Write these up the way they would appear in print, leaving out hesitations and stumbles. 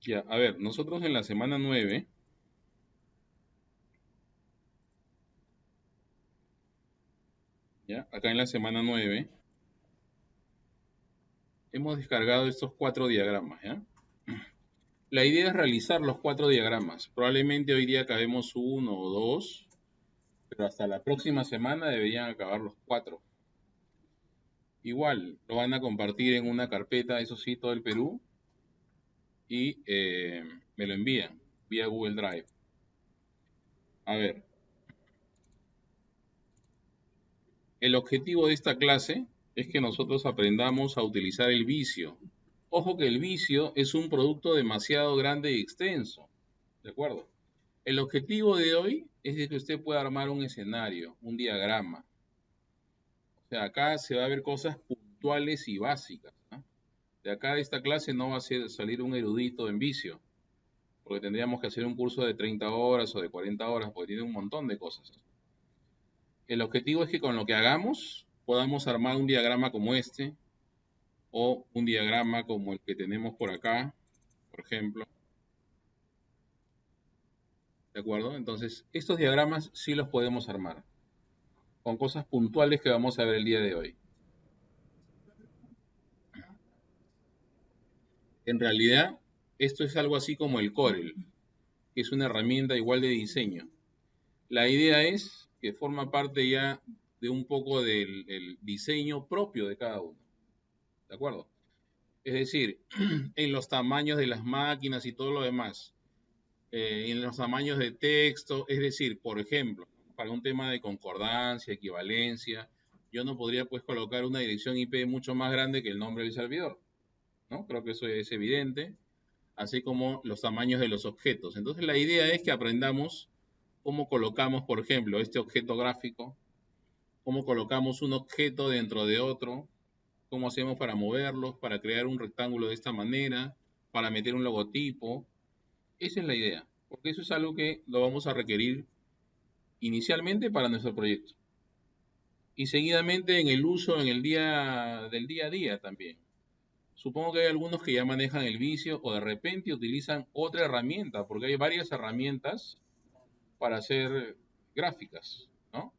Ya, a ver, nosotros en la semana 9, ya, acá en la semana 9, hemos descargado estos 4 diagramas, ¿ya? La idea es realizar los 4 diagramas. Probablemente hoy día acabemos uno o dos, pero hasta la próxima semana deberían acabar los 4. Igual, lo van a compartir en una carpeta, eso sí, todo el Perú, y me lo envían vía Google Drive. A ver, el objetivo de esta clase es que nosotros aprendamos a utilizar el vicio. Ojo que el vicio es un producto demasiado grande y extenso, ¿de acuerdo? El objetivo de hoy es de que usted pueda armar un escenario, un diagrama. O sea, acá se va a ver cosas puntuales y básicas, ¿no? De acá de esta clase no va a salir un erudito en vicio, porque tendríamos que hacer un curso de 30 horas o de 40 horas, porque tiene un montón de cosas. El objetivo es que con lo que hagamos podamos armar un diagrama como este, o un diagrama como el que tenemos por acá, por ejemplo. ¿De acuerdo? Entonces, estos diagramas sí los podemos armar, con cosas puntuales que vamos a ver el día de hoy. En realidad, esto es algo así como el Corel, que es una herramienta igual de diseño. La idea es que forma parte ya de un poco del diseño propio de cada uno. ¿De acuerdo? Es decir, en los tamaños de las máquinas y todo lo demás, en los tamaños de texto, es decir, por ejemplo, para un tema de concordancia, equivalencia, yo no podría pues colocar una dirección IP mucho más grande que el nombre del servidor, ¿no? Creo que eso es evidente, así como los tamaños de los objetos. Entonces la idea es que aprendamos cómo colocamos, por ejemplo, este objeto gráfico, cómo colocamos un objeto dentro de otro, cómo hacemos para moverlos, para crear un rectángulo de esta manera, para meter un logotipo. Esa es la idea, porque eso es algo que lo vamos a requerir inicialmente para nuestro proyecto y seguidamente en el uso en el día del día a día también. Supongo que hay algunos que ya manejan el vicio o de repente utilizan otra herramienta, porque hay varias herramientas para hacer gráficas, ¿no?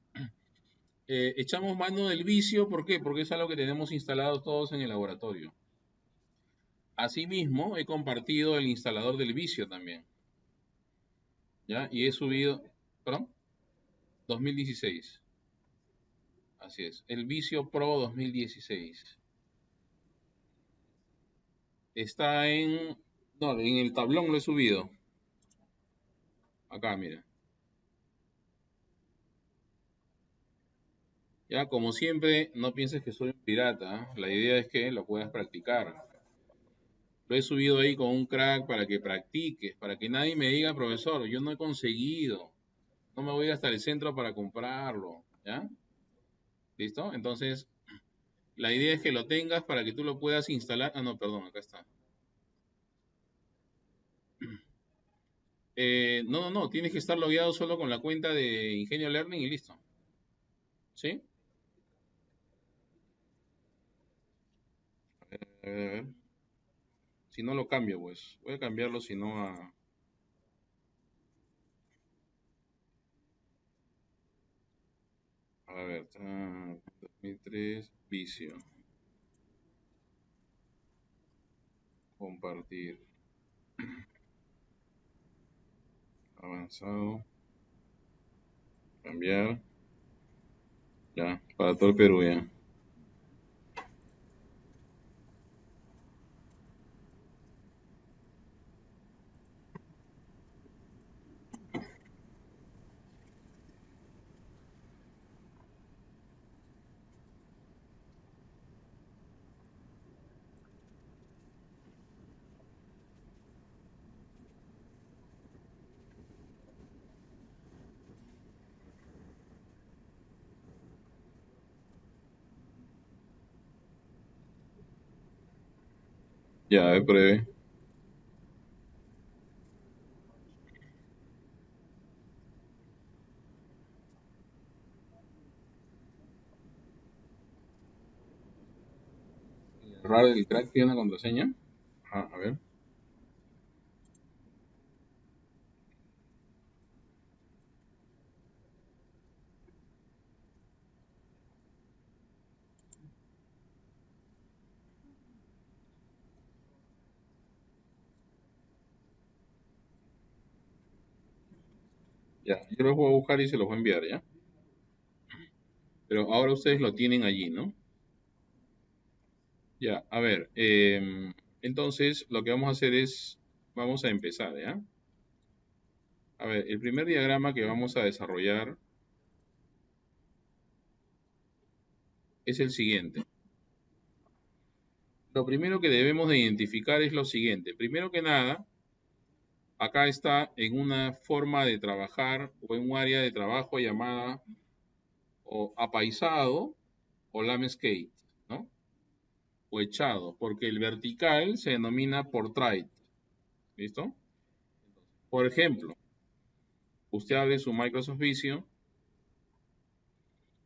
Echamos mano del vicio, ¿por qué? Porque es algo que tenemos instalado todos en el laboratorio. Asimismo, he compartido el instalador del vicio también, ¿ya? Y he subido, ¿perdón? 2016. Así es, el Vicio Pro 2016. Está en, no, en el tablón lo he subido. Acá, mira. Ya, como siempre, no pienses que soy un pirata, ¿eh? La idea es que lo puedas practicar. Lo he subido ahí con un crack para que practiques, para que nadie me diga, profesor, yo no he conseguido, no me voy hasta el centro para comprarlo, ¿ya? ¿Listo? Entonces, la idea es que lo tengas para que tú lo puedas instalar. Ah, no, perdón, acá está. No, no, no, tienes que estar logueado solo con la cuenta de Ingenio Learning y listo. ¿Sí? A ver. Si no lo cambio, pues. Voy a cambiarlo, si no a... A ver, 2003, vicio. Compartir. Avanzado. Cambiar. Ya, para todo el Perú ya. Ya, breve. Raro, el crack tiene una contraseña. Ah, a ver. Ya, yo los voy a buscar y se los voy a enviar, ¿ya? Pero ahora ustedes lo tienen allí, ¿no? Ya, a ver, entonces lo que vamos a hacer es, vamos a empezar, ¿ya? A ver, el primer diagrama que vamos a desarrollar es el siguiente. Lo primero que debemos de identificar es lo siguiente. Primero que nada, acá está en una forma de trabajar o en un área de trabajo llamada o apaisado o landscape, ¿no? O echado, porque el vertical se denomina portrait. ¿Listo? Por ejemplo, usted abre su Microsoft Visio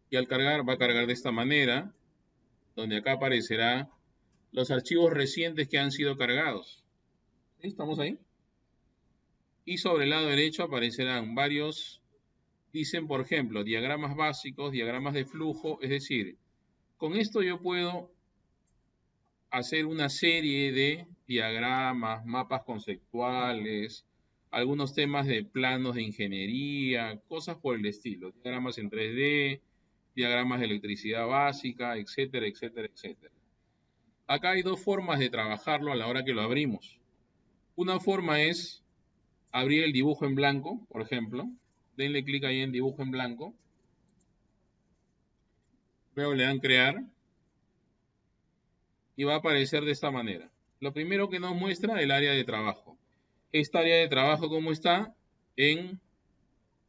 y al cargar va a cargar de esta manera, donde acá aparecerá los archivos recientes que han sido cargados. ¿Sí? ¿Estamos ahí? Y sobre el lado derecho aparecerán varios, dicen por ejemplo, diagramas básicos, diagramas de flujo, es decir, con esto yo puedo hacer una serie de diagramas, mapas conceptuales, algunos temas de planos de ingeniería, cosas por el estilo, diagramas en 3D, diagramas de electricidad básica, etcétera, etcétera, etcétera. Acá hay dos formas de trabajarlo a la hora que lo abrimos. Una forma es abrir el dibujo en blanco, por ejemplo. Denle clic ahí en dibujo en blanco. Luego le dan crear. Y va a aparecer de esta manera. Lo primero que nos muestra el área de trabajo. Esta área de trabajo, ¿cómo está? En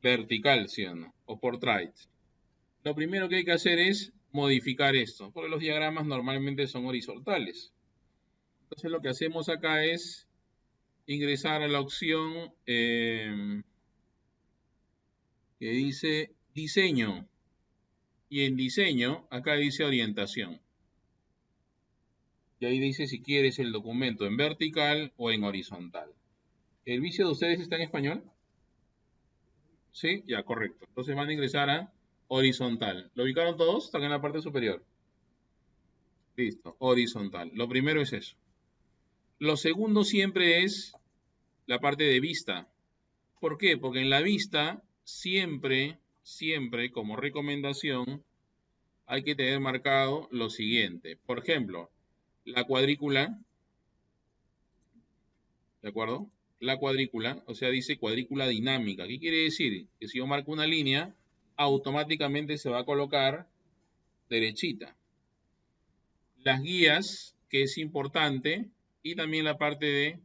vertical, ¿sí o no? O portrait. Lo primero que hay que hacer es modificar esto, porque los diagramas normalmente son horizontales. Entonces lo que hacemos acá es ingresar a la opción que dice diseño. Y en diseño, acá dice orientación. Y ahí dice si quieres el documento en vertical o en horizontal. ¿El vicio de ustedes está en español? Sí, ya, correcto. Entonces van a ingresar a horizontal. ¿Lo ubicaron todos? Están en la parte superior. Listo, horizontal. Lo primero es eso. Lo segundo siempre es la parte de vista. ¿Por qué? Porque en la vista siempre, como recomendación, hay que tener marcado lo siguiente. Por ejemplo, la cuadrícula, ¿de acuerdo? La cuadrícula, o sea, dice cuadrícula dinámica. ¿Qué quiere decir? Que si yo marco una línea, automáticamente se va a colocar derechita. Las guías, que es importante, y también la parte de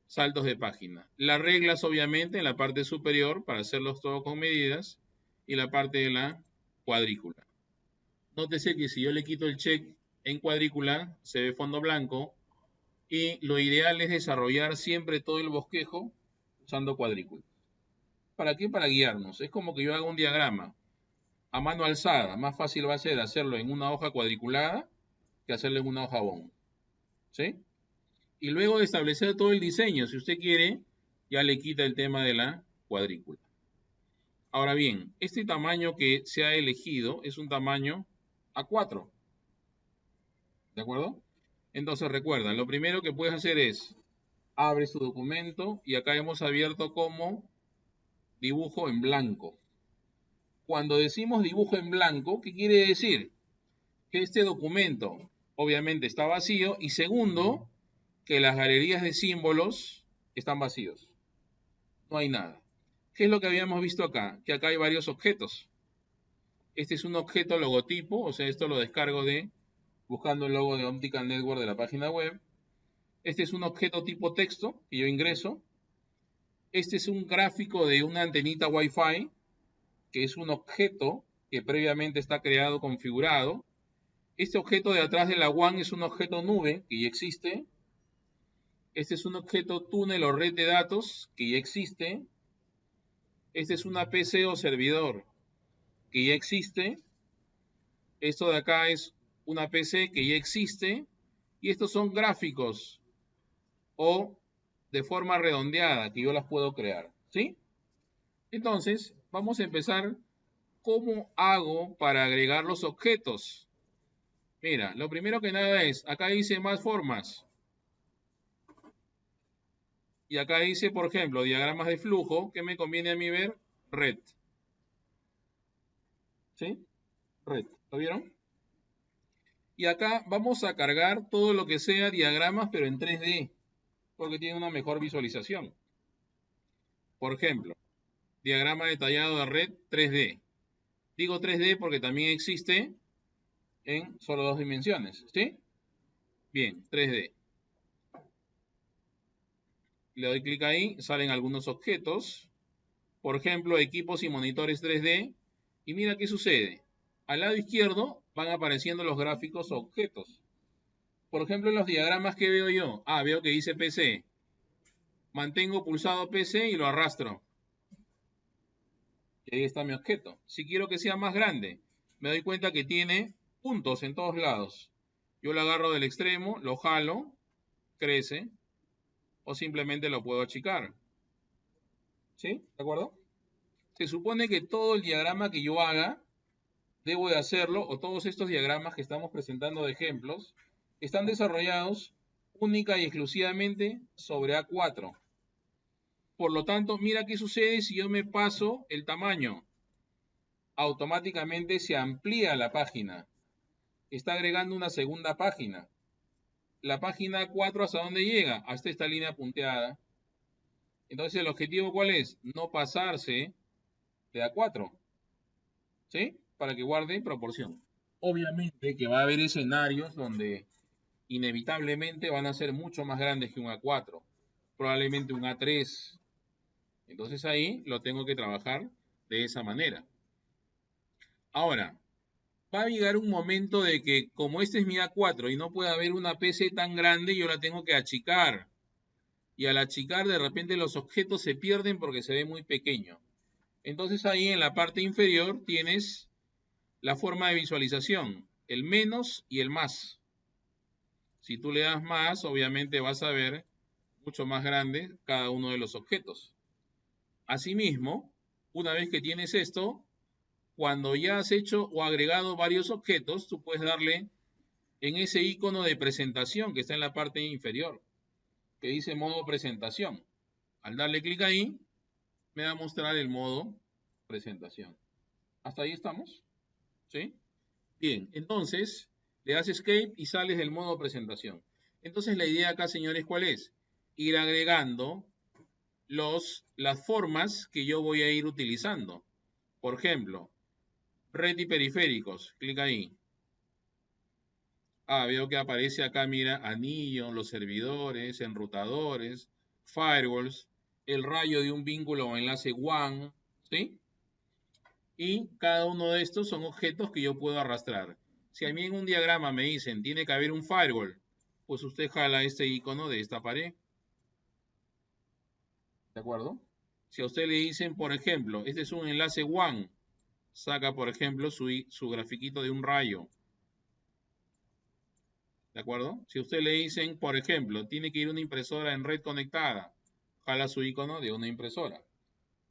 saltos de página. Las reglas, obviamente, en la parte superior, para hacerlos todos con medidas, y la parte de la cuadrícula. Nótese que si yo le quito el check en cuadrícula, se ve fondo blanco, y lo ideal es desarrollar siempre todo el bosquejo usando cuadrícula. ¿Para qué? Para guiarnos. Es como que yo haga un diagrama a mano alzada. Más fácil va a ser hacerlo en una hoja cuadriculada que hacerlo en una hoja bond. ¿Sí? Y luego de establecer todo el diseño, si usted quiere, ya le quita el tema de la cuadrícula. Ahora bien, este tamaño que se ha elegido es un tamaño A4. ¿De acuerdo? Entonces recuerda, lo primero que puedes hacer es, abre su documento y acá hemos abierto como dibujo en blanco. Cuando decimos dibujo en blanco, ¿qué quiere decir? Que este documento obviamente está vacío y segundo, que las galerías de símbolos están vacíos. No hay nada. ¿Qué es lo que habíamos visto acá? Que acá hay varios objetos. Este es un objeto logotipo, o sea, esto lo descargo de buscando el logo de Optical Network de la página web. Este es un objeto tipo texto que yo ingreso. Este es un gráfico de una antenita Wi-Fi, que es un objeto que previamente está creado, configurado. Este objeto de atrás de la WAN es un objeto nube que ya existe. Este es un objeto túnel o red de datos que ya existe. Este es una PC o servidor que ya existe. Esto de acá es una PC que ya existe. Y estos son gráficos o de forma redondeada que yo las puedo crear. ¿Sí? Entonces, vamos a empezar. ¿Cómo hago para agregar los objetos? Mira, lo primero que nada es, acá dice más formas. Y acá dice, por ejemplo, diagramas de flujo. ¿Qué me conviene a mí ver? red. ¿Sí? Red. ¿Lo vieron? Y acá vamos a cargar todo lo que sea diagramas, pero en 3D, porque tiene una mejor visualización. Por ejemplo, diagrama detallado de red 3D. Digo 3D porque también existe en solo 2 dimensiones, ¿sí? Bien, 3D. Le doy clic ahí, salen algunos objetos. Por ejemplo, equipos y monitores 3D. Y mira qué sucede. Al lado izquierdo van apareciendo los gráficos o objetos. Por ejemplo, en los diagramas que veo yo. Veo que dice PC. Mantengo pulsado PC y lo arrastro. Y ahí está mi objeto. Si quiero que sea más grande, me doy cuenta que tiene puntos en todos lados. Yo lo agarro del extremo, lo jalo, crece, o simplemente lo puedo achicar. ¿Sí? ¿De acuerdo? Se supone que todo el diagrama que yo haga, debo de hacerlo, o todos estos diagramas que estamos presentando de ejemplos, están desarrollados única y exclusivamente sobre A4. Por lo tanto, mira qué sucede si yo me paso el tamaño. Automáticamente se amplía la página. Está agregando una segunda página. La página 4, ¿hasta dónde llega? Hasta esta línea punteada. Entonces, ¿el objetivo cuál es? No pasarse de A4. ¿Sí? Para que guarde proporción. Obviamente que va a haber escenarios donde inevitablemente van a ser mucho más grandes que un A4. Probablemente un A3. Entonces ahí lo tengo que trabajar de esa manera. Ahora, va a llegar un momento de que como este es mi A4 y no puede haber una PC tan grande, yo la tengo que achicar. Y al achicar de repente los objetos se pierden porque se ve muy pequeño. Entonces ahí en la parte inferior tienes la forma de visualización, el menos y el más. Si tú le das más, obviamente vas a ver mucho más grande cada uno de los objetos. Asimismo, una vez que tienes esto, cuando ya has hecho o agregado varios objetos, tú puedes darle en ese icono de presentación que está en la parte inferior, que dice modo presentación. Al darle clic ahí, me va a mostrar el modo presentación. ¿Hasta ahí estamos? ¿Sí? Bien, entonces le das Escape y sales del modo presentación. Entonces la idea acá, señores, ¿cuál es? Ir agregando las formas que yo voy a ir utilizando. Por ejemplo, red y periféricos. Clic ahí. Veo que aparece acá, mira, anillo, los servidores, enrutadores, firewalls, el rayo de un vínculo o enlace WAN, ¿sí? Y cada uno de estos son objetos que yo puedo arrastrar. Si a mí en un diagrama me dicen, tiene que haber un firewall, pues usted jala este icono de esta pared. ¿De acuerdo? Si a usted le dicen, por ejemplo, este es un enlace WAN, saca, por ejemplo, su grafiquito de un rayo. ¿De acuerdo? Si a usted le dicen, por ejemplo, tiene que ir una impresora en red conectada, jala su icono de una impresora.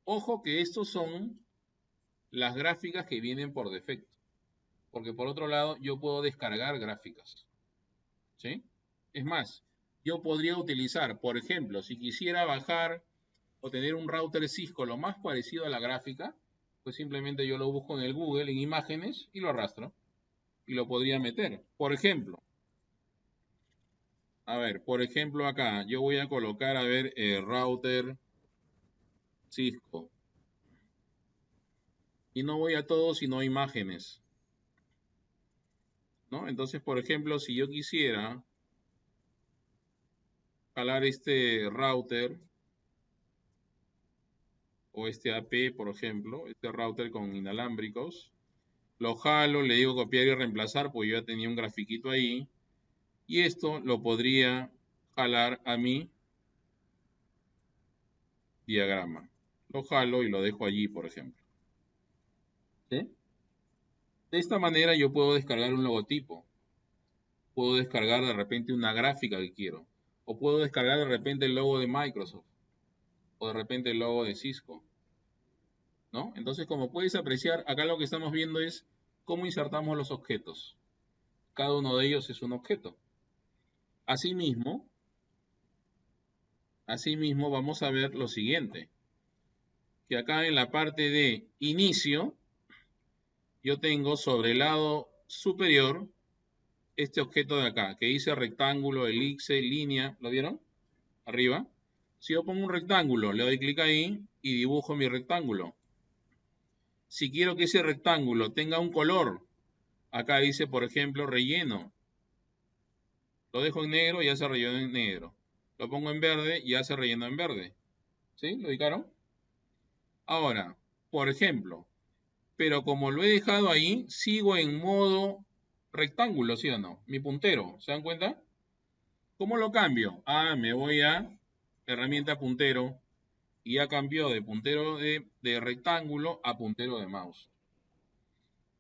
Ojo que estos son las gráficas que vienen por defecto. Porque por otro lado, yo puedo descargar gráficas. ¿Sí? Es más, yo podría utilizar, por ejemplo, si quisiera bajar o tener un router Cisco lo más parecido a la gráfica, pues simplemente yo lo busco en el Google, en imágenes, y lo arrastro. Y lo podría meter. Por ejemplo, por ejemplo acá, yo voy a colocar, router Cisco. Y no voy a todo, sino a imágenes. ¿No? Entonces, por ejemplo, si yo quisiera jalar este router, o este AP, por ejemplo, este router con inalámbricos, lo jalo, le digo copiar y reemplazar, pues yo ya tenía un grafiquito ahí, y esto lo podría jalar a mi diagrama. Lo jalo y lo dejo allí, por ejemplo. ¿Sí? De esta manera yo puedo descargar un logotipo, puedo descargar de repente una gráfica que quiero, o puedo descargar de repente el logo de Microsoft, o de repente el logo de Cisco, ¿no? Entonces, como puedes apreciar, acá lo que estamos viendo es cómo insertamos los objetos. Cada uno de ellos es un objeto. Asimismo, vamos a ver lo siguiente, que acá en la parte de inicio, yo tengo sobre el lado superior este objeto de acá, que dice rectángulo, elipse, línea, ¿lo vieron? Arriba. Si yo pongo un rectángulo, le doy clic ahí y dibujo mi rectángulo. Si quiero que ese rectángulo tenga un color, acá dice, por ejemplo, relleno. Lo dejo en negro y ya se rellenó en negro. Lo pongo en verde y ya se rellenó en verde. ¿Sí? ¿Lo ubicaron? Ahora, por ejemplo, pero como lo he dejado ahí, sigo en modo rectángulo, ¿sí o no? Mi puntero, ¿se dan cuenta? ¿Cómo lo cambio? Ah, me voy a herramienta puntero y ya cambió de puntero de rectángulo a puntero de mouse.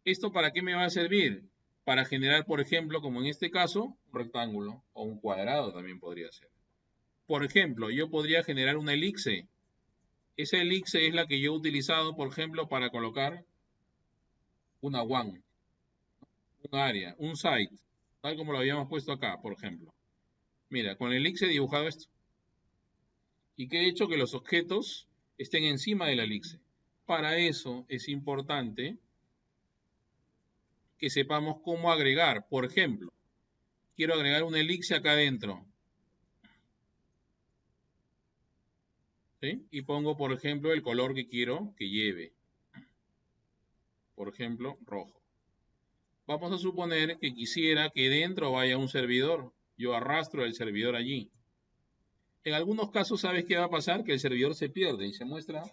¿Esto para qué me va a servir? Para generar, por ejemplo, como en este caso, un rectángulo o un cuadrado también podría ser. Por ejemplo, yo podría generar una elipse. Esa elipse es la que yo he utilizado, por ejemplo, para colocar una one, un área, un site, tal como lo habíamos puesto acá, por ejemplo. Mira, con el elipse he dibujado esto. ¿Y qué he hecho? Que los objetos estén encima de la elipse. Para eso es importante que sepamos cómo agregar. Por ejemplo, quiero agregar una elipse acá adentro. ¿Sí? Y pongo, por ejemplo, el color que quiero que lleve. Por ejemplo, rojo. Vamos a suponer que quisiera que dentro vaya un servidor. Yo arrastro el servidor allí. En algunos casos, ¿sabes qué va a pasar? Que el servidor se pierde y se muestra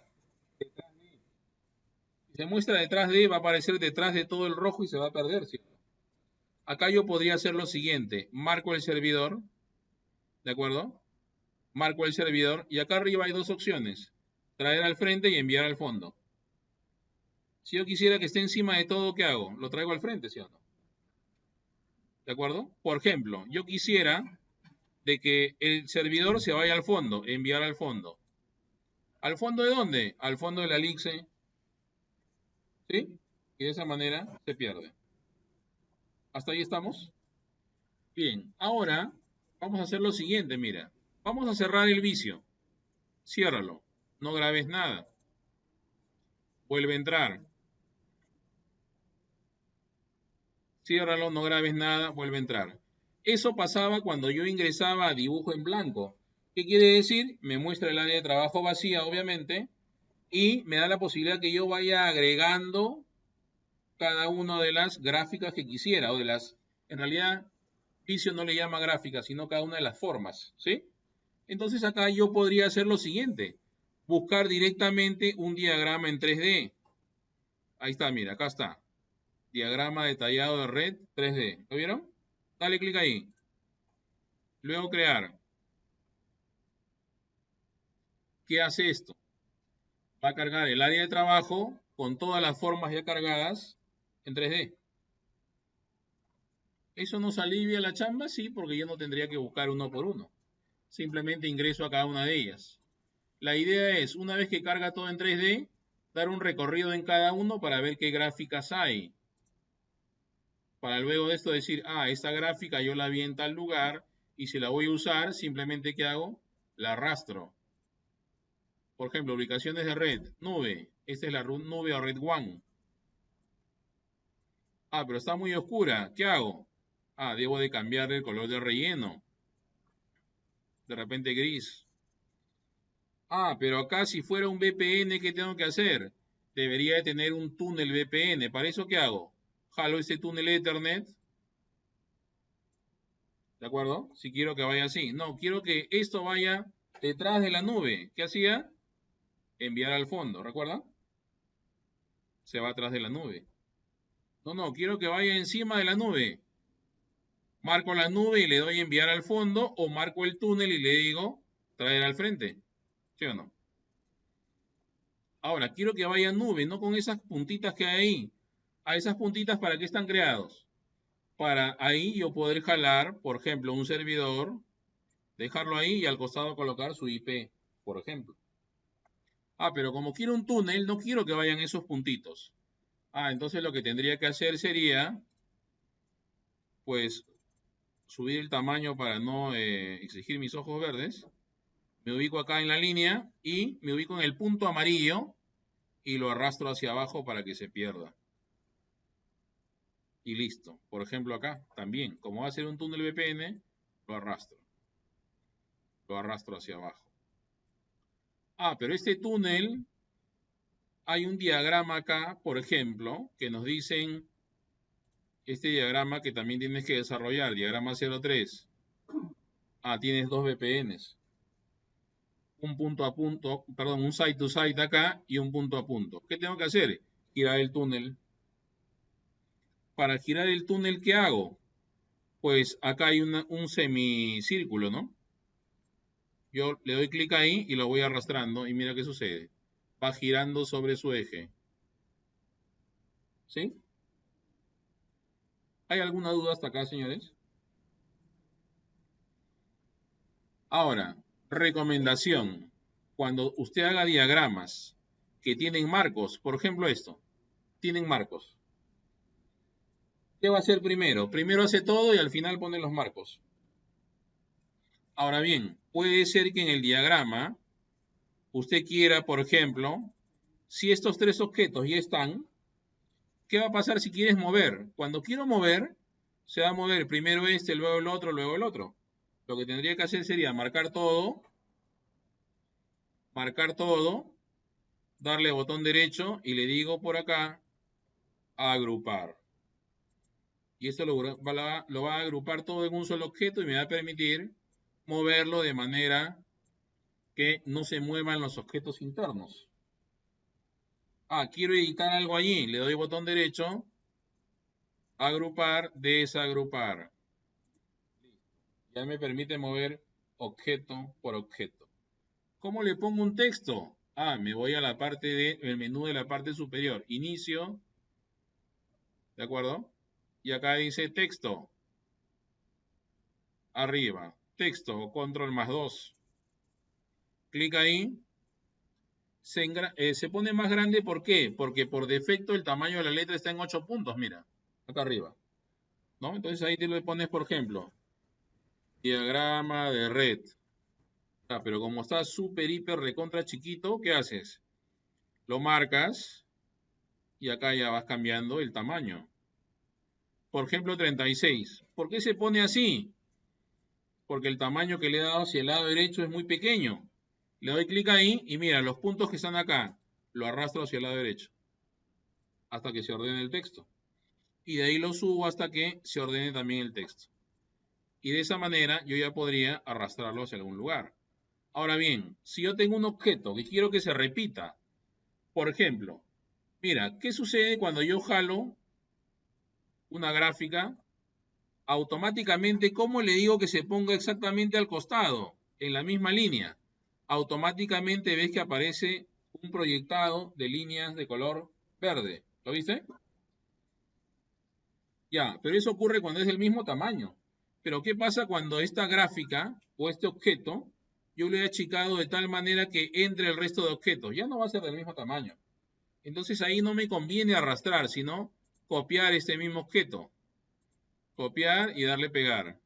detrás de. Si se muestra detrás de, va a aparecer detrás de todo el rojo y se va a perder, ¿sí? Acá yo podría hacer lo siguiente. Marco el servidor, ¿de acuerdo? Marco el servidor y acá arriba hay dos opciones. Traer al frente y enviar al fondo. Si yo quisiera que esté encima de todo, ¿qué hago? Lo traigo al frente, ¿sí o no? ¿De acuerdo? Por ejemplo, yo quisiera de que el servidor se vaya al fondo, enviar al fondo. ¿Al fondo de dónde? Al fondo de la elipse. ¿Sí? Y de esa manera se pierde. ¿Hasta ahí estamos? Bien, ahora vamos a hacer lo siguiente, mira. Vamos a cerrar el vicio. Ciérralo. No grabes nada. Vuelve a entrar. Ciérralo, no grabes nada, vuelve a entrar. Eso pasaba cuando yo ingresaba a dibujo en blanco. ¿Qué quiere decir? Me muestra el área de trabajo vacía, obviamente, y me da la posibilidad que yo vaya agregando cada una de las gráficas que quisiera, o de las, en realidad, Visio no le llama gráficas, sino cada una de las formas, ¿sí? Entonces acá yo podría hacer lo siguiente, buscar directamente un diagrama en 3D. Ahí está, mira, acá está. Diagrama detallado de red 3D. ¿Lo vieron? Dale clic ahí. Luego crear. ¿Qué hace esto? Va a cargar el área de trabajo con todas las formas ya cargadas en 3D. ¿Eso nos alivia la chamba? Sí, porque yo no tendría que buscar uno por uno. Simplemente ingreso a cada una de ellas. La idea es, una vez que carga todo en 3D, dar un recorrido en cada uno para ver qué gráficas hay. Para luego de esto decir, ah, esta gráfica yo la vi en tal lugar y si la voy a usar, simplemente ¿qué hago? La arrastro. Por ejemplo, ubicaciones de red, nube. Esta es la nube o red one. Ah, pero está muy oscura. ¿Qué hago? Ah, debo de cambiar el color de relleno. De repente gris. Ah, pero acá si fuera un VPN, ¿qué tengo que hacer? Debería de tener un túnel VPN. ¿Para eso qué hago? Jalo ese túnel Ethernet. ¿De acuerdo? Si quiero que vaya así. No, quiero que esto vaya detrás de la nube. ¿Qué hacía? Enviar al fondo, ¿recuerda? Se va atrás de la nube. No, quiero que vaya encima de la nube. Marco la nube y le doy enviar al fondo o marco el túnel y le digo traer al frente. ¿Sí o no? Ahora, quiero que vaya nube, no con esas puntitas que hay ahí. A esas puntitas, ¿para qué están creados? Para ahí yo poder jalar, por ejemplo, un servidor, dejarlo ahí y al costado colocar su IP, por ejemplo. Ah, pero como quiero un túnel, no quiero que vayan esos puntitos. Ah, entonces lo que tendría que hacer sería, pues, subir el tamaño para no exigir mis ojos verdes. Me ubico acá en la línea y me ubico en el punto amarillo y lo arrastro hacia abajo para que se pierda. Y listo. Por ejemplo acá también, como va a ser un túnel VPN, lo arrastro. Lo arrastro hacia abajo. Ah, pero este túnel, hay un diagrama acá, por ejemplo, que nos dicen, este diagrama que también tienes que desarrollar, diagrama 03. Ah, tienes dos VPNs. Un punto a punto, perdón, un site to site acá y un punto a punto. ¿Qué tengo que hacer? Girar el túnel. Para girar el túnel, ¿qué hago? Pues acá hay un semicírculo, ¿no? Yo le doy clic ahí y lo voy arrastrando y mira qué sucede. Va girando sobre su eje. ¿Sí? ¿Hay alguna duda hasta acá, señores? Ahora, recomendación. Cuando usted haga diagramas que tienen marcos, por ejemplo esto, tienen marcos. ¿Qué va a hacer primero? Primero hace todo y al final pone los marcos. Ahora bien, puede ser que en el diagrama usted quiera, por ejemplo, si estos tres objetos ya están, ¿qué va a pasar si quieres mover? Cuando quiero mover, se va a mover primero este, luego el otro, luego el otro. Lo que tendría que hacer sería marcar todo, darle botón derecho y le digo por acá, agrupar. Y esto lo va a agrupar todo en un solo objeto y me va a permitir moverlo de manera que no se muevan los objetos internos. Ah, quiero editar algo allí, le doy botón derecho, agrupar, desagrupar. Ya me permite mover objeto por objeto. ¿Cómo le pongo un texto? Ah, me voy a la parte del menú de la parte superior. Inicio. ¿De acuerdo? Y acá dice texto. Arriba. Texto, control más 2. Clic ahí. Se pone más grande, ¿por qué? Porque por defecto el tamaño de la letra está en 8 puntos, mira. Acá arriba. ¿No? Entonces ahí te le pones, por ejemplo, diagrama de red. Ah, pero como está súper, hiper, recontra chiquito, ¿qué haces? Lo marcas y acá ya vas cambiando el tamaño. Por ejemplo, 36. ¿Por qué se pone así? Porque el tamaño que le he dado hacia el lado derecho es muy pequeño. Le doy clic ahí y mira, los puntos que están acá, lo arrastro hacia el lado derecho. Hasta que se ordene el texto. Y de ahí lo subo hasta que se ordene también el texto. Y de esa manera yo ya podría arrastrarlo hacia algún lugar. Ahora bien, si yo tengo un objeto que quiero que se repita, por ejemplo, mira, ¿qué sucede cuando yo jalo una gráfica? Automáticamente, ¿cómo le digo que se ponga exactamente al costado, en la misma línea? Automáticamente ves que aparece un proyectado de líneas de color verde. ¿Lo viste? Ya, pero eso ocurre cuando es del mismo tamaño. Pero ¿qué pasa cuando esta gráfica o este objeto yo lo he achicado de tal manera que entre el resto de objetos? Ya no va a ser del mismo tamaño. Entonces ahí no me conviene arrastrar, sino copiar este mismo objeto. Copiar y darle pegar.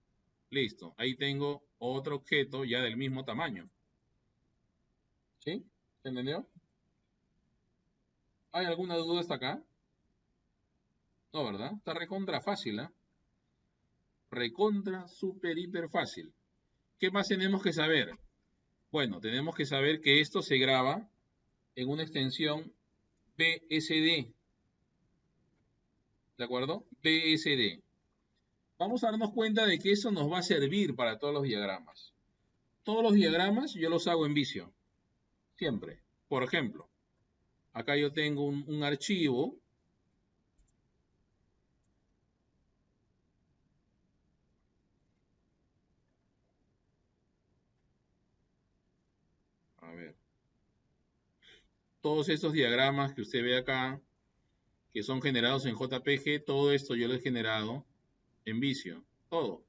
Listo. Ahí tengo otro objeto ya del mismo tamaño. ¿Sí? ¿Se entendió? ¿Hay alguna duda hasta acá? No, ¿verdad? Está recontra fácil, ¿eh? Recontra, súper, hiper fácil. ¿Qué más tenemos que saber? Bueno, tenemos que saber que esto se graba en una extensión BSD. ¿De acuerdo? BSD. Vamos a darnos cuenta de que eso nos va a servir para todos los diagramas. Todos los diagramas yo los hago en Visio. Siempre. Por ejemplo, acá yo tengo un archivo. A ver. Todos estos diagramas que usted ve acá, que son generados en JPG, todo esto yo lo he generado en Visio. Todo.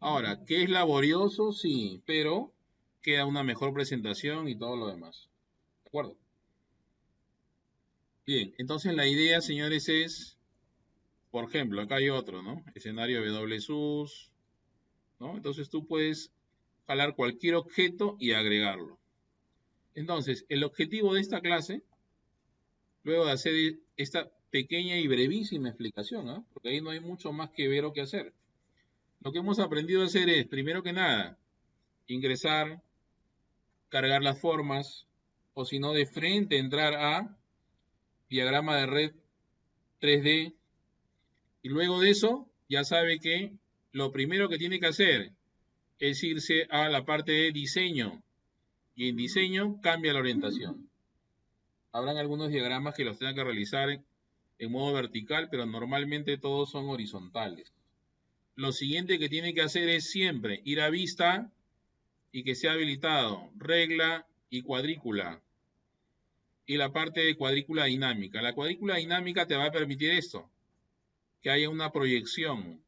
Ahora, ¿qué es laborioso? Sí, pero queda una mejor presentación y todo lo demás. ¿De acuerdo? Bien, entonces la idea, señores, es, por ejemplo, acá hay otro, ¿no? Escenario WSUS, ¿no? Entonces tú puedes jalar cualquier objeto y agregarlo. Entonces, el objetivo de esta clase, luego de hacer esta pequeña y brevísima explicación, ¿ah? Porque ahí no hay mucho más que ver o que hacer. Lo que hemos aprendido a hacer es, primero que nada, ingresar, cargar las formas, o si no, de frente entrar a diagrama de red 3D, y luego de eso, ya sabe que lo primero que tiene que hacer es irse a la parte de diseño, y en diseño cambia la orientación. Habrán algunos diagramas que los tenga que realizar en modo vertical, pero normalmente todos son horizontales. Lo siguiente que tiene que hacer es siempre ir a vista y que sea habilitado regla y cuadrícula. Y la parte de cuadrícula dinámica. La cuadrícula dinámica te va a permitir esto, que haya una proyección.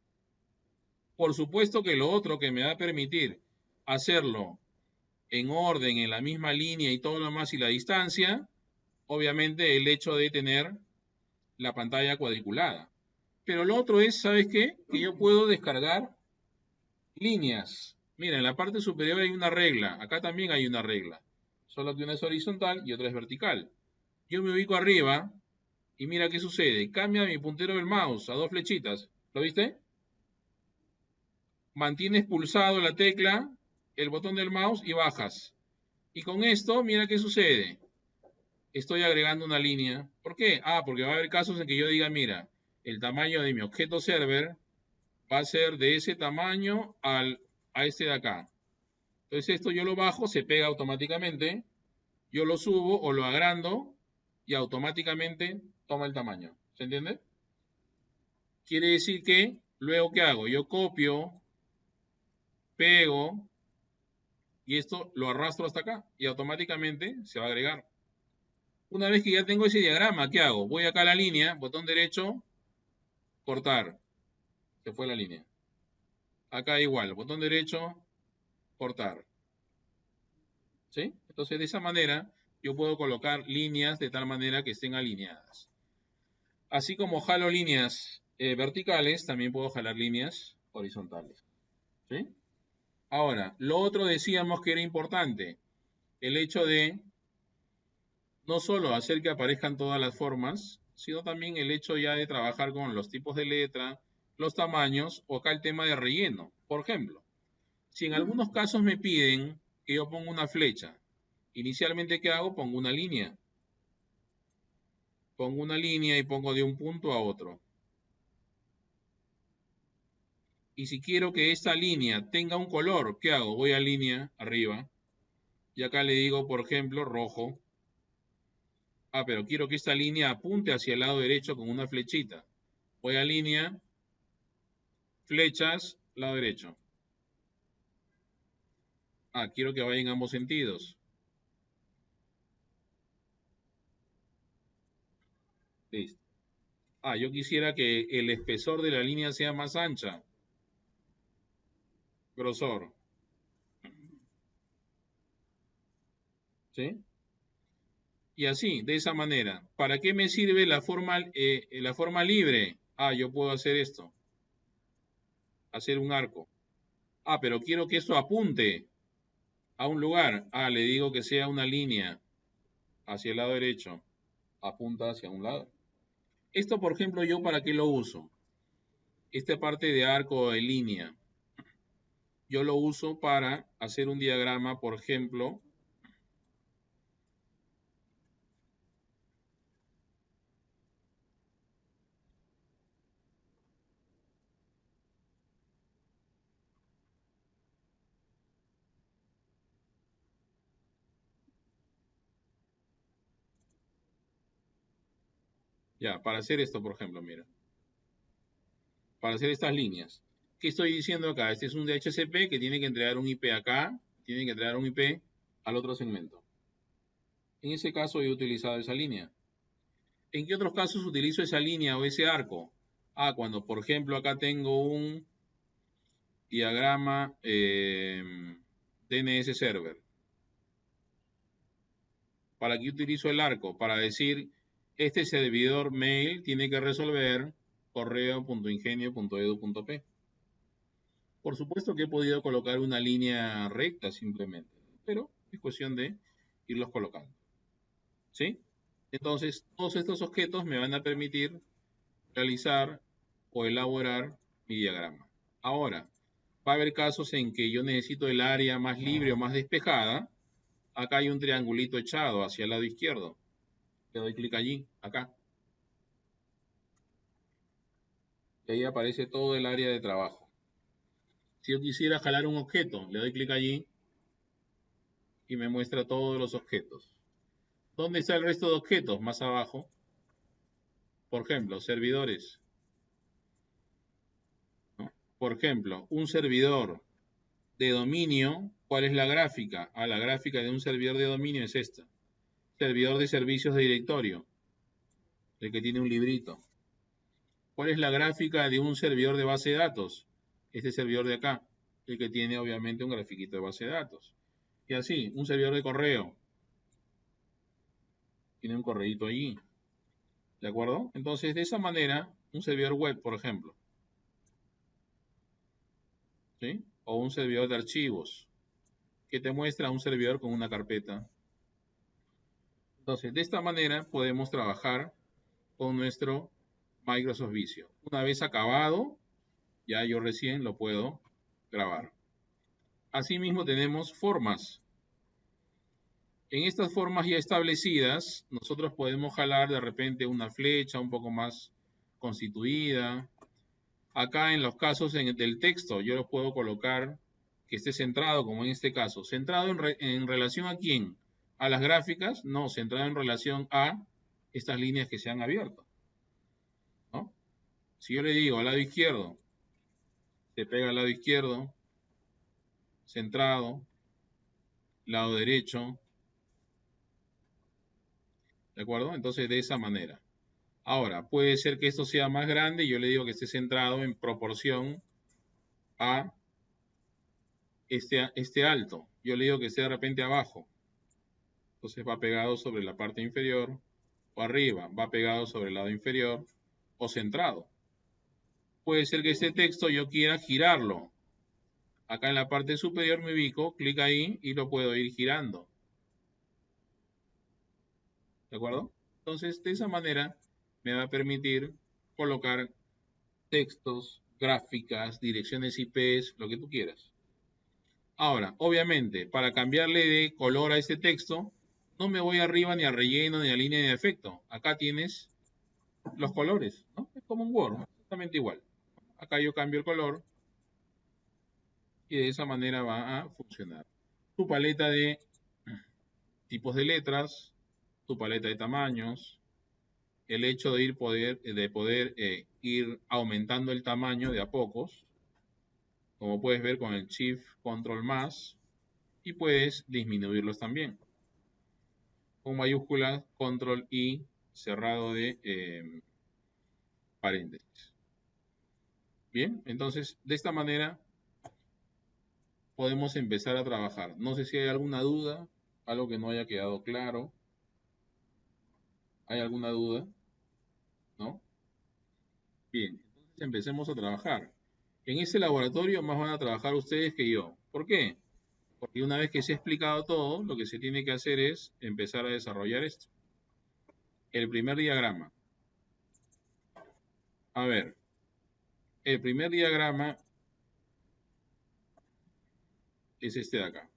Por supuesto que lo otro que me va a permitir hacerlo en orden, en la misma línea y todo lo más y la distancia, obviamente el hecho de tener la pantalla cuadriculada. Pero lo otro es, ¿sabes qué? Que yo puedo descargar líneas. Mira, en la parte superior hay una regla. Acá también hay una regla. Solo que una es horizontal y otra es vertical. Yo me ubico arriba y mira qué sucede. Cambia mi puntero del mouse a 2 flechitas. ¿Lo viste? Mantienes pulsado la tecla, el botón del mouse y bajas. Y con esto, mira qué sucede. Estoy agregando una línea. ¿Por qué? Porque va a haber casos en que yo diga, mira, el tamaño de mi objeto server va a ser de ese tamaño a este de acá. Entonces esto yo lo bajo, se pega automáticamente, yo lo subo o lo agrando y automáticamente toma el tamaño. ¿Se entiende? Quiere decir que, luego, ¿qué hago? Yo copio, pego, y esto lo arrastro hasta acá, y automáticamente se va a agregar. Una vez que ya tengo ese diagrama, ¿qué hago? Voy acá a la línea, botón derecho, cortar. Se fue la línea. Acá igual, botón derecho, cortar. ¿Sí? Entonces, de esa manera, yo puedo colocar líneas de tal manera que estén alineadas. Así como jalo líneas verticales, también puedo jalar líneas horizontales. ¿Sí? Ahora, lo otro decíamos que era importante, el hecho de no solo hacer que aparezcan todas las formas, sino también el hecho ya de trabajar con los tipos de letra, los tamaños, o acá el tema de relleno. Por ejemplo, si en algunos casos me piden que yo ponga una flecha, inicialmente, ¿qué hago? Pongo una línea. Pongo una línea y pongo de un punto a otro. Y si quiero que esta línea tenga un color, ¿qué hago? Voy a línea arriba y acá le digo, por ejemplo, rojo. Pero quiero que esta línea apunte hacia el lado derecho con una flechita. Voy a línea, flechas, lado derecho. Quiero que vaya en ambos sentidos. Listo. Yo quisiera que el espesor de la línea sea más ancha. Grosor. ¿Sí? Y así, de esa manera. ¿Para qué me sirve la forma libre? Yo puedo hacer esto. Hacer un arco. Pero quiero que esto apunte a un lugar. Le digo que sea una línea hacia el lado derecho. Apunta hacia un lado. Esto, por ejemplo, ¿yo para qué lo uso? Esta parte de arco de línea. Yo lo uso para hacer un diagrama, por ejemplo. Para hacer esto, por ejemplo, mira. Para hacer estas líneas. ¿Qué estoy diciendo acá? Este es un DHCP que tiene que entregar un IP acá, tiene que entregar un IP al otro segmento. En ese caso he utilizado esa línea. ¿En qué otros casos utilizo esa línea o ese arco? Cuando, por ejemplo, acá tengo un diagrama DNS server. ¿Para qué utilizo el arco? Para decir, este servidor mail tiene que resolver correo.ingenio.edu.p. Por supuesto que he podido colocar una línea recta simplemente, pero es cuestión de irlos colocando. ¿Sí? Entonces, todos estos objetos me van a permitir realizar o elaborar mi diagrama. Ahora, va a haber casos en que yo necesito el área más libre o más despejada. Acá hay un triangulito echado hacia el lado izquierdo. Le doy clic allí, acá. Y ahí aparece todo el área de trabajo. Si yo quisiera jalar un objeto, le doy clic allí y me muestra todos los objetos. ¿Dónde está el resto de objetos? Más abajo. Por ejemplo, servidores. ¿No? Por ejemplo, un servidor de dominio. ¿Cuál es la gráfica? La gráfica de un servidor de dominio es esta. Servidor de servicios de directorio. El que tiene un librito. ¿Cuál es la gráfica de un servidor de base de datos? Este servidor de acá. El que tiene obviamente un grafiquito de base de datos. Y así, un servidor de correo. Tiene un correíto allí. ¿De acuerdo? Entonces, de esa manera, un servidor web, por ejemplo. ¿Sí? O un servidor de archivos. Que te muestra un servidor con una carpeta. Entonces, de esta manera podemos trabajar con nuestro Microsoft Visio. Una vez acabado, ya yo recién lo puedo grabar. Asimismo, tenemos formas. En estas formas ya establecidas, nosotros podemos jalar de repente una flecha un poco más constituida. Acá en los casos del texto, yo lo puedo colocar que esté centrado, como en este caso. ¿Centrado en relación a quién? ¿A las gráficas? No, centrado en relación a estas líneas que se han abierto. ¿No? Si yo le digo al lado izquierdo, se pega al lado izquierdo, centrado, lado derecho. ¿De acuerdo? Entonces, de esa manera. Ahora, puede ser que esto sea más grande y yo le digo que esté centrado en proporción a este alto. Yo le digo que esté de repente abajo. Entonces va pegado sobre la parte inferior o arriba, va pegado sobre el lado inferior o centrado. Puede ser que este texto yo quiera girarlo. Acá en la parte superior me ubico, clic ahí y lo puedo ir girando. ¿De acuerdo? Entonces, de esa manera me va a permitir colocar textos, gráficas, direcciones IPs, lo que tú quieras. Ahora, obviamente, para cambiarle de color a este texto, no me voy arriba ni a relleno, ni a línea de efecto. Acá tienes los colores, ¿no? Es como un Word, exactamente igual. Acá yo cambio el color y de esa manera va a funcionar. Tu paleta de tipos de letras, tu paleta de tamaños, el hecho de poder ir aumentando el tamaño de a pocos, como puedes ver con el Shift Control más, y puedes disminuirlos también. Con mayúsculas, Control y cerrado de paréntesis. Bien, entonces de esta manera podemos empezar a trabajar. No sé si hay alguna duda, algo que no haya quedado claro. ¿Hay alguna duda? ¿No? Bien, entonces empecemos a trabajar. En este laboratorio más van a trabajar ustedes que yo. ¿Por qué? Porque una vez que se ha explicado todo, lo que se tiene que hacer es empezar a desarrollar esto. El primer diagrama. A ver, el primer diagrama es este de acá.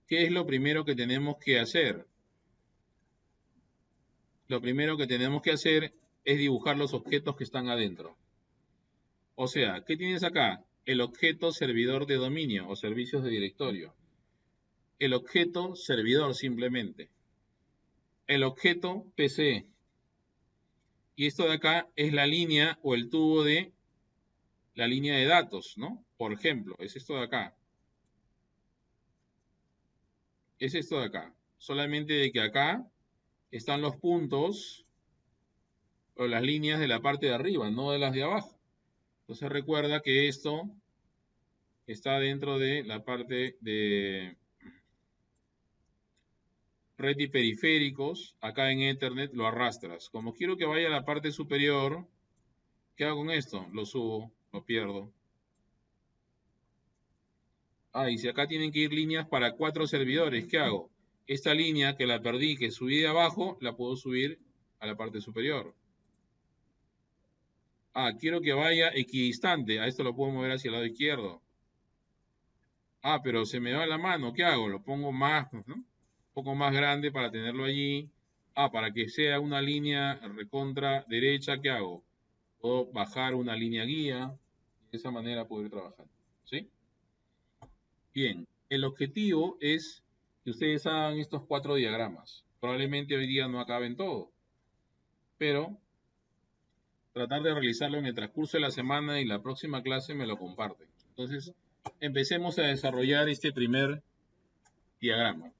¿Qué es lo primero que tenemos que hacer? Lo primero que tenemos que hacer es dibujar los objetos que están adentro. O sea, ¿qué tienes acá? El objeto servidor de dominio o servicios de directorio. El objeto servidor simplemente. El objeto PC. Y esto de acá es la línea o el tubo de la línea de datos, ¿no? Por ejemplo, es esto de acá. Es esto de acá. Solamente de que acá están los puntos o las líneas de la parte de arriba, no de las de abajo. Entonces recuerda que esto está dentro de la parte de red y periféricos. Acá en Ethernet lo arrastras. Como quiero que vaya a la parte superior, ¿qué hago con esto? Lo subo, lo pierdo. Y si acá tienen que ir líneas para 4 servidores, ¿qué hago? esta línea que la perdí, que subí de abajo, la puedo subir a la parte superior. Ah, quiero que vaya equidistante. A esto lo puedo mover hacia el lado izquierdo. Ah, pero se me va la mano. ¿Qué hago? Lo pongo más, ¿no? Un poco más grande para tenerlo allí. Ah, para que sea una línea recontra derecha, ¿qué hago? Puedo bajar una línea guía y de esa manera poder trabajar. ¿Sí? Bien, el objetivo es que ustedes hagan estos 4 diagramas. Probablemente hoy día no acaben todo, pero tratar de realizarlo en el transcurso de la semana y la próxima clase me lo comparten. Entonces, empecemos a desarrollar este primer diagrama.